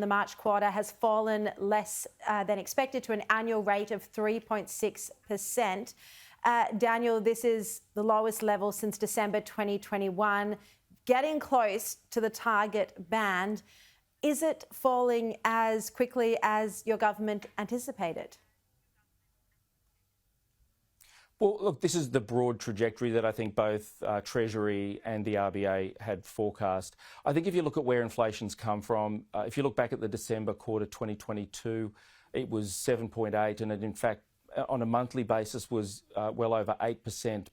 the March quarter has fallen less than expected to an annual rate of 3.6%. Daniel, this is the lowest level since December 2021, getting close to the target band. Is it falling as quickly as your government anticipated? Well, look, this is the broad trajectory that I think both Treasury and the RBA had forecast. I think if you look at where inflation's come from, if you look back at the December quarter 2022, it was 7.8, and it in fact on a monthly basis was well over 8%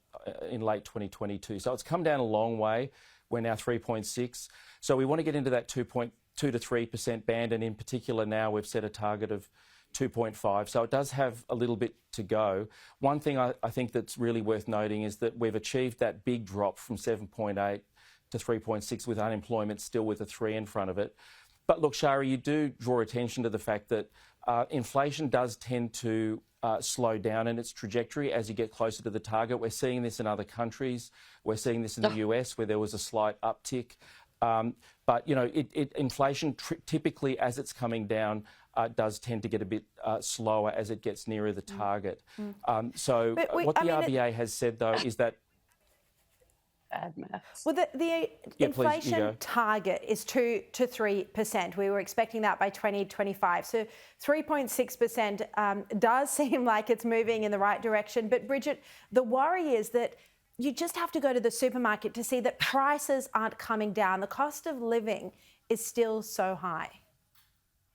in late 2022. So it's come down a long way. We're now 3.6. So we want to get into that 2.2 to 3% band, and in particular now we've set a target of 2.5. So it does have a little bit to go. One thing I think that's really worth noting is that we've achieved that big drop from 7.8 to 3.6 with unemployment still with a 3 in front of it. But look, Sharri, you do draw attention to the fact that inflation does tend to slow down in its trajectory as you get closer to the target. We're seeing this in other countries. We're seeing this in the US where there was a slight uptick. But, you know, inflation typically, as it's coming down, does tend to get a bit slower as it gets nearer the target. What the RBA has said, though, is that... Well, the inflation target is 2 to 3%. We were expecting that by 2025. So 3.6% does seem like it's moving in the right direction. But, Bridget, the worry is that you just have to go to the supermarket to see that prices aren't coming down. The cost of living is still so high.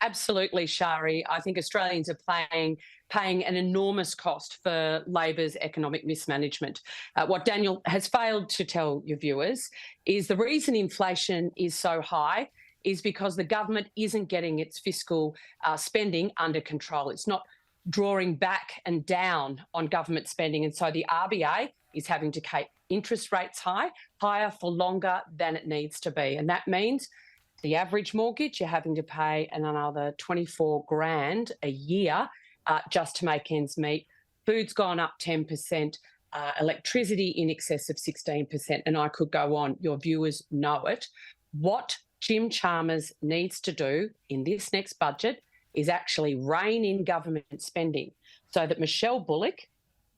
Absolutely, Sharri. I think Australians are paying an enormous cost for Labor's economic mismanagement. What Daniel has failed to tell your viewers is the reason inflation is so high is because the government isn't getting its fiscal spending under control. It's not drawing back and down on government spending. And so the RBA is having to keep interest rates higher for longer than it needs to be. And that means the average mortgage, you're having to pay another 24 grand a year just to make ends meet. Food's gone up 10%, electricity in excess of 16%, and I could go on. Your viewers know it. What Jim Chalmers needs to do in this next budget is actually rein in government spending so that Michele Bullock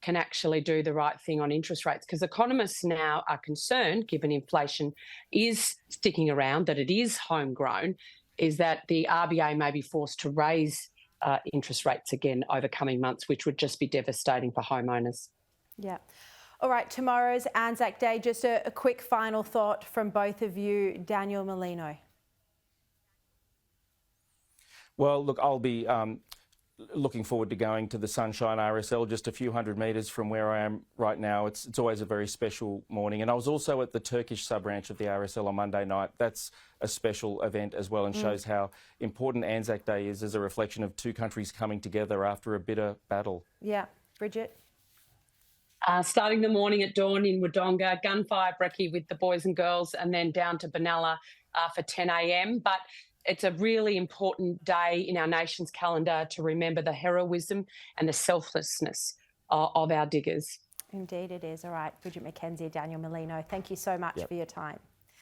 can actually do the right thing on interest rates, because economists now are concerned, given inflation is sticking around, that it is homegrown, is that the RBA may be forced to raise interest rates again over coming months, which would just be devastating for homeowners. Yeah. All right, tomorrow's Anzac Day. Just a quick final thought from both of you, Daniel Molino. Well, look, I'll be looking forward to going to the Sunshine RSL just a few hundred metres from where I am right now. It's always a very special morning. And I was also at the Turkish sub-branch of the RSL on Monday night. That's a special event as well and shows how important Anzac Day is as a reflection of two countries coming together after a bitter battle. Yeah. Bridget? Starting the morning at dawn in Wodonga, gunfire brekkie with the boys and girls, and then down to Benalla for 10 a.m. But it's a really important day in our nation's calendar to remember the heroism and the selflessness of our diggers. Indeed it is. All right, Bridget McKenzie, Daniel Molino, thank you so much for your time.